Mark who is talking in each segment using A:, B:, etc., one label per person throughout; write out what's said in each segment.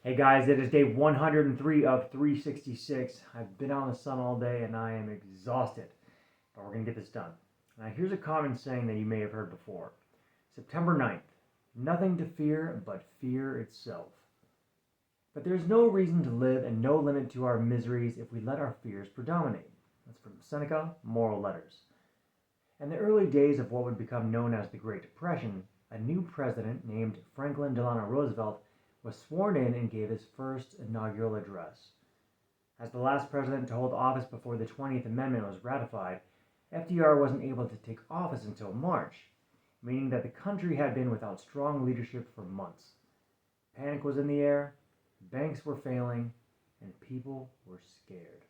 A: Hey guys, it is day 103 of 366. I've been out in the sun all day and I am exhausted, but we're going to get this done. Now, here's a common saying that you may have heard before. September 9th, nothing to fear but fear itself. But there's no reason to live and no limit to our miseries if we let our fears predominate. That's from Seneca, Moral Letters. In the early days of what would become known as the Great Depression, a new president named Franklin Delano Roosevelt was sworn in and gave his first inaugural address. As the last president to hold office before the 20th Amendment was ratified, FDR wasn't able to take office until March, meaning that the country had been without strong leadership for months. Panic was in the air, banks were failing, and people were scared.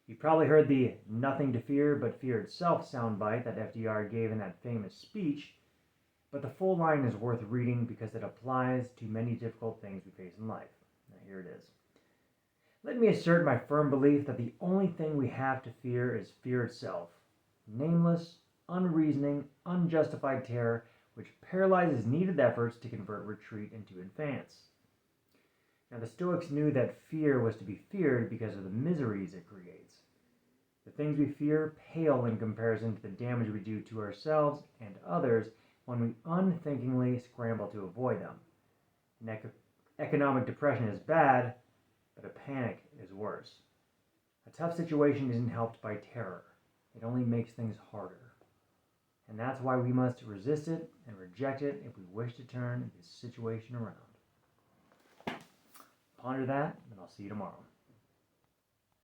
A: You've probably heard the "nothing to fear but fear itself" soundbite that FDR gave in that famous speech, but the full line is worth reading because it applies to many difficult things we face in life. Now here it is. Let me assert my firm belief that the only thing we have to fear is fear itself. Nameless, unreasoning, unjustified terror which paralyzes needed efforts to convert retreat into advance. Now the Stoics knew that fear was to be feared because of the miseries it creates. The things we fear pale in comparison to the damage we do to ourselves and others when we unthinkingly scramble to avoid them. Economic depression is bad, but a panic is worse. A tough situation isn't helped by terror. It only makes things harder. And that's why we must resist it and reject it if we wish to turn this situation around. Ponder that, and I'll see you tomorrow.